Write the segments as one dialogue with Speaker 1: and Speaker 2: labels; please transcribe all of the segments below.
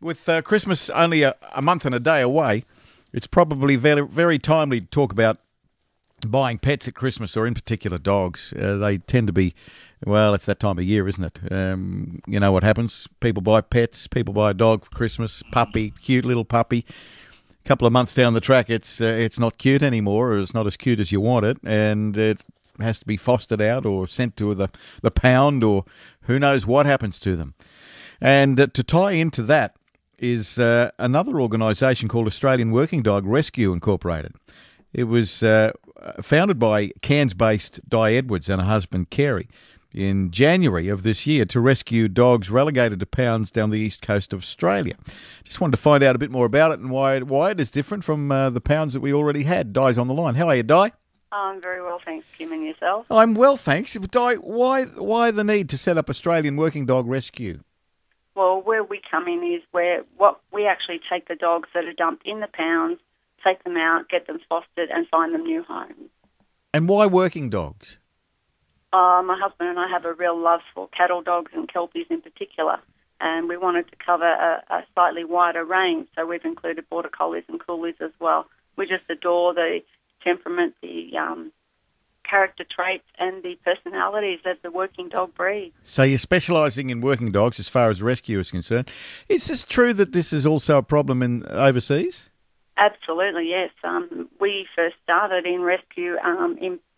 Speaker 1: With Christmas only a month and a day away, it's probably very, very timely to talk about buying pets at Christmas, or in particular dogs. They tend to be, well, it's that time of year, isn't it? You know what happens. People buy pets. People buy a dog for Christmas. Puppy, cute little puppy. A couple of months down the track, it's not cute anymore, or it's not as cute as you want it, and it has to be fostered out or sent to the pound, or who knows what happens to them. And to tie into that is another organisation called Australian Working Dog Rescue Incorporated. It was founded by Cairns-based Di Edwards and her husband Carey in January of this year to rescue dogs relegated to pounds down the east coast of Australia. Just wanted to find out a bit more about it and why it is different from the pounds that we already had. Di's on the line. How are you, Di?
Speaker 2: I'm very well, thanks, Kim, and yourself?
Speaker 1: I'm well, thanks. Di, why the need to set up Australian Working Dog Rescue?
Speaker 2: Well, where we come in is we actually take the dogs that are dumped in the pounds, take them out, get them fostered, and find them new homes.
Speaker 1: And why working dogs?
Speaker 2: My husband and I have a real love for cattle dogs and kelpies in particular, and we wanted to cover a slightly wider range, so we've included border collies and coolies as well. We just adore the temperament, the character traits and the personalities of the working dog breed.
Speaker 1: So you're specialising in working dogs as far as rescue is concerned. Is this true that this is also a problem in overseas?
Speaker 2: Absolutely, yes. We first started in rescue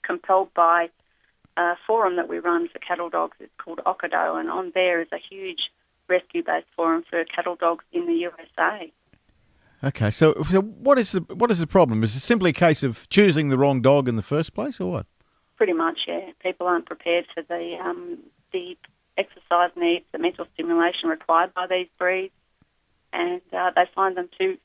Speaker 2: compelled by a forum that we run for cattle dogs. It's called AWDRI, and on there is a huge rescue-based forum for cattle dogs in the USA.
Speaker 1: Okay, so what is the problem? Is it simply a case of choosing the wrong dog in the first place, or what?
Speaker 2: Pretty much, yeah. People aren't prepared for the exercise needs, the mental stimulation required by these breeds, and they find them too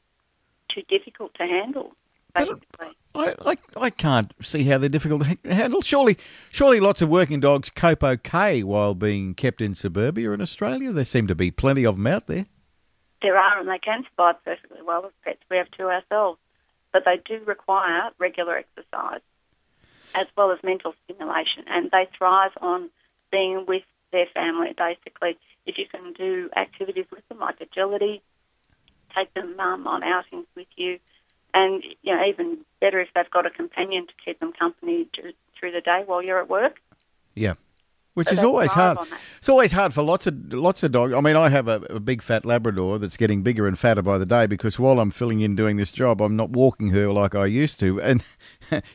Speaker 2: difficult to handle, basically.
Speaker 1: I can't see how they're difficult to handle. Surely lots of working dogs cope okay while being kept in suburbia in Australia. There seem to be plenty of them out there.
Speaker 2: There are, and they can survive perfectly well as pets. We have two ourselves. But they do require regular exercise as well as mental stimulation, and they thrive on being with their family, basically. If you can do activities with them like agility, take them on outings with you, and even better if they've got a companion to keep them company through the day while you're at work.
Speaker 1: Yeah. Which is always hard. It's always hard for lots of dogs. I mean, I have a big fat Labrador that's getting bigger and fatter by the day because while I'm filling in doing this job, I'm not walking her like I used to. And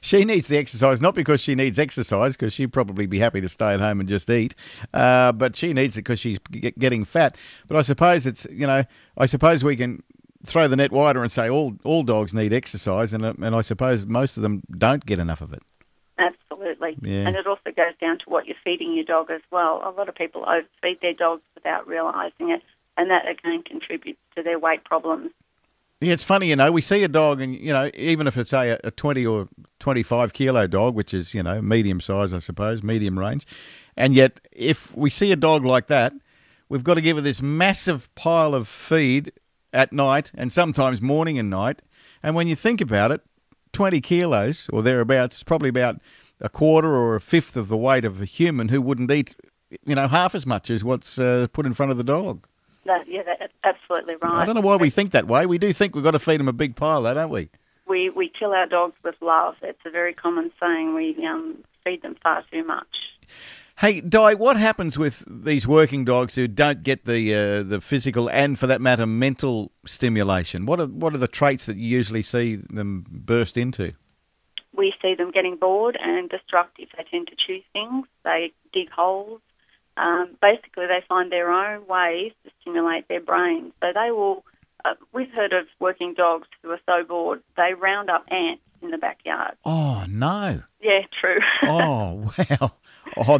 Speaker 1: she needs the exercise, not because she needs exercise, because she'd probably be happy to stay at home and just eat. But she needs it because she's getting fat. But I suppose I suppose we can throw the net wider and say all dogs need exercise, and I suppose most of them don't get enough of it.
Speaker 2: Absolutely.
Speaker 1: Yeah.
Speaker 2: And it also goes down to what you're feeding your dog as well. A lot of people overfeed their dogs without realising it, and that, again, contributes to their weight problems.
Speaker 1: Yeah, it's funny, we see a dog and, even if it's, say, a 20 or 25 kilo dog, which is, medium size, I suppose, medium range, and yet if we see a dog like that, we've got to give her this massive pile of feed at night and sometimes morning and night. And when you think about it, 20 kilos or thereabouts is probably about a quarter or a fifth of the weight of a human who wouldn't eat, half as much as what's put in front of the dog.
Speaker 2: That's absolutely right.
Speaker 1: I don't know why we think that way. We do think we've got to feed them a big pile, though, don't we?
Speaker 2: We kill our dogs with love. It's a very common saying. We feed them far too much.
Speaker 1: Hey, Di, what happens with these working dogs who don't get the physical and, for that matter, mental stimulation? What are the traits that you usually see them burst into?
Speaker 2: We see them getting bored and destructive. They tend to chew things. They dig holes. Basically, they find their own ways to stimulate their brains. So they will. We've heard of working dogs who are so bored they round up ants in the backyard.
Speaker 1: Oh no!
Speaker 2: Yeah, true.
Speaker 1: Oh wow! Oh,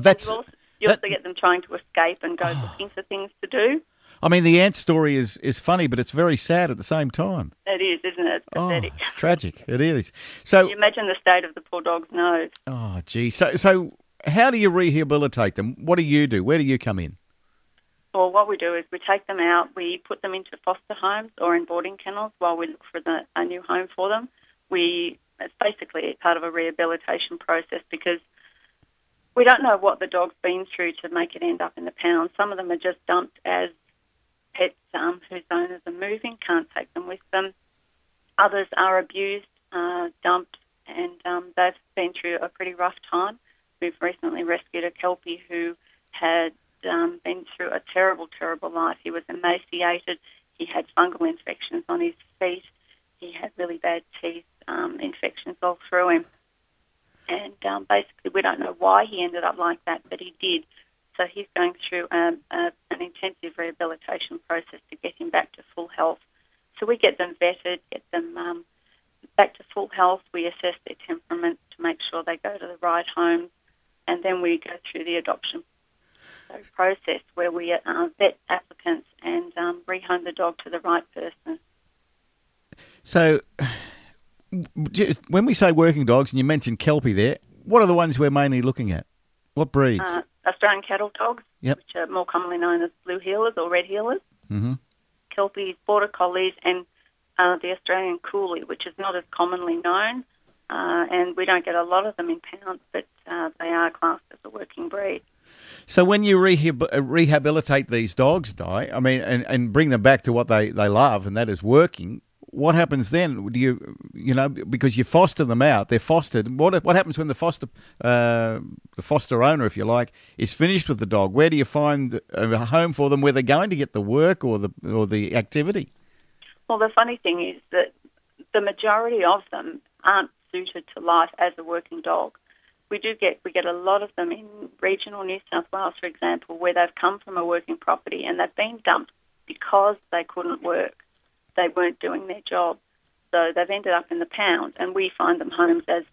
Speaker 2: you also get them trying to escape and go looking for things to do.
Speaker 1: I mean, the ant story is funny, but it's very sad at the same time.
Speaker 2: It is, isn't it? It's pathetic.
Speaker 1: It's tragic. It is. So
Speaker 2: can you imagine the state of the poor dog's nose.
Speaker 1: Oh, gee. So how do you rehabilitate them? What do you do? Where do you come in?
Speaker 2: Well, what we do is we take them out, we put them into foster homes or in boarding kennels while we look for a new home for them. It's basically part of a rehabilitation process because we don't know what the dog's been through to make it end up in the pound. Some of them are just dumped as pets whose owners are moving, can't take them with them. Others are abused, dumped, and they've been through a pretty rough time. We've recently rescued a Kelpie who had been through a terrible, terrible life. He was emaciated. He had fungal infections on his feet. He had really bad teeth infections all through him. And basically, we don't know why he ended up like that, but he did. So he's going through an intensive rehabilitation process to get him back to full health. So we get them vetted, get them back to full health. We assess their temperaments to make sure they go to the right homes. And then we go through the adoption process where we vet applicants and rehome the dog to the right person.
Speaker 1: So when we say working dogs, and you mentioned Kelpie there, what are the ones we're mainly looking at? What breeds?
Speaker 2: Australian cattle dogs,
Speaker 1: yep,
Speaker 2: which are more commonly known as blue heelers or red heelers.
Speaker 1: Mm-hmm.
Speaker 2: Kelpies, border collies, and the Australian coolie, which is not as commonly known, and we don't get a lot of them in pounds, but they are classed as a working breed.
Speaker 1: So when you rehabilitate these dogs, Di, I mean, and bring them back to what they love, and that is working, what happens then? Do you know, because you foster them out, they're fostered. What happens when the foster owner, if you like, is finished with the dog? Where do you find a home for them where they're going to get the work or the activity? Well,
Speaker 2: the funny thing is that the majority of them aren't suited to life as a working dog. We get a lot of them in regional New South Wales, for example, where they've come from a working property and they've been dumped because they couldn't work. They weren't doing their job. So they've ended up in the pound, and we find them homes as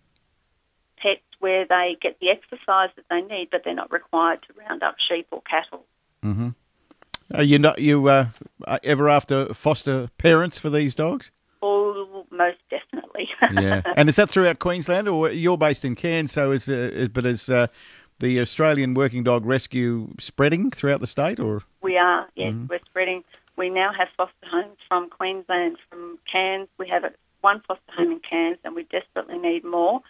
Speaker 2: pets where they get the exercise that they need, but they're not required to round up sheep or cattle.
Speaker 1: Mm-hmm. Are you ever after foster parents for these dogs?
Speaker 2: Oh, most definitely.
Speaker 1: Yeah, and is that throughout Queensland, or you're based in Cairns? So is the Australian Working Dog Rescue spreading throughout the state, or
Speaker 2: we are? Yes, mm-hmm. We're spreading. We now have foster homes from Queensland, from Cairns. We have one foster home in Cairns, and we desperately need more.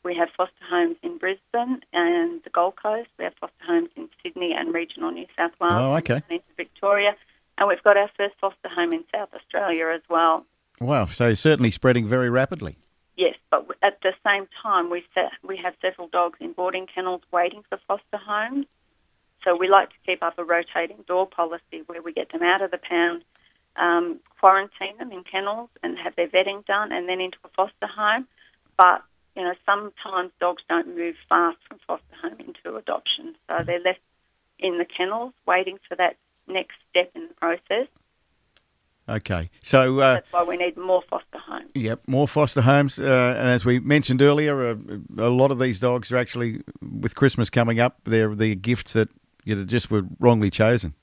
Speaker 2: We have foster homes in Brisbane and the Gold Coast. We have foster homes in Sydney and regional New South Wales.
Speaker 1: Oh, okay.
Speaker 2: And into Victoria. And we've got our first foster home in South Australia as well.
Speaker 1: Wow, so certainly spreading very rapidly.
Speaker 2: Yes, but at the same time, we have several dogs in boarding kennels waiting for foster homes. So we like to keep up a rotating door policy where we get them out of the pound, quarantine them in kennels and have their vetting done, and then into a foster home. But, you know, sometimes dogs don't move fast from foster home into adoption. So they're left in the kennels waiting for that next step in the process.
Speaker 1: Okay, so
Speaker 2: that's why we need more foster homes.
Speaker 1: Yep, more foster homes, and as we mentioned earlier, a lot of these dogs are actually, with Christmas coming up, they're the gifts that just were wrongly chosen.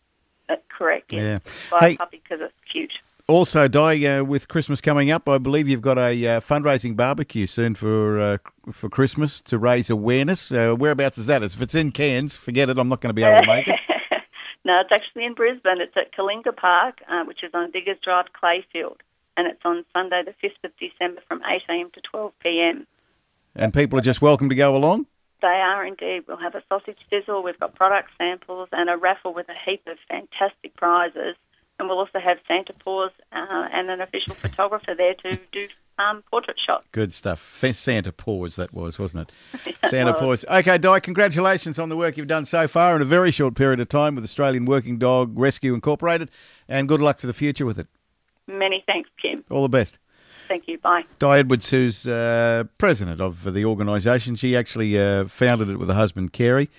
Speaker 2: That's correct. Yes.
Speaker 1: Yeah.
Speaker 2: Buy a puppy because it's cute.
Speaker 1: Also, Di, with Christmas coming up, I believe you've got a fundraising barbecue soon for Christmas to raise awareness. Whereabouts is that? If it's in Cairns, forget it. I'm not going to be able to make it.
Speaker 2: No, it's actually in Brisbane. It's at Kalinga Park, which is on Diggers Drive, Clayfield, and it's on Sunday the 5th of December from 8 a.m. to 12 p.m.
Speaker 1: And people are just welcome to go along?
Speaker 2: They are indeed. We'll have a sausage sizzle, we've got product samples and a raffle with a heap of fantastic prizes. And we'll also have Santa Paws and an official photographer there to do portrait shots.
Speaker 1: Good stuff. Santa Paws, that was, wasn't it? Santa Paws. Okay, Di, congratulations on the work you've done so far in a very short period of time with Australian Working Dog Rescue Incorporated, and good luck for the future with it.
Speaker 2: Many thanks, Kim.
Speaker 1: All the best.
Speaker 2: Thank you. Bye.
Speaker 1: Di Edwards, who's president of the organisation. She actually founded it with her husband, Carey.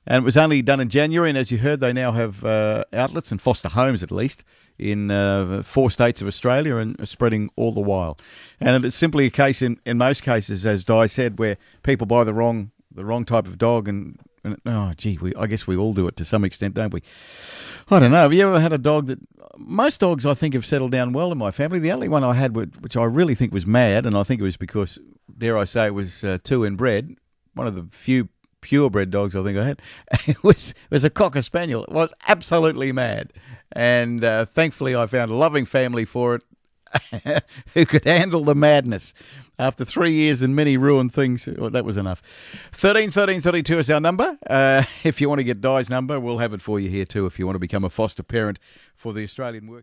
Speaker 1: And it was only done in January, and as you heard, they now have outlets and foster homes, at least, in 4 states of Australia, and are spreading all the while. And it's simply a case, in most cases, as Di said, where people buy the wrong type of dog, and oh, gee, I guess we all do it to some extent, don't we? I don't know. Have you ever had a dog that... Most dogs, I think, have settled down well in my family. The only one I had, which I really think was mad, and I think it was because, dare I say, it was too inbred, one of the few purebred dogs I think I had, it was a Cocker Spaniel. It was absolutely mad, and thankfully I found a loving family for it who could handle the madness. After 3 years and many ruined things, well, that was enough. 13 13 32 is our number. If you want to get Di's number, we'll have it for you here too if you want to become a foster parent for the Australian Work.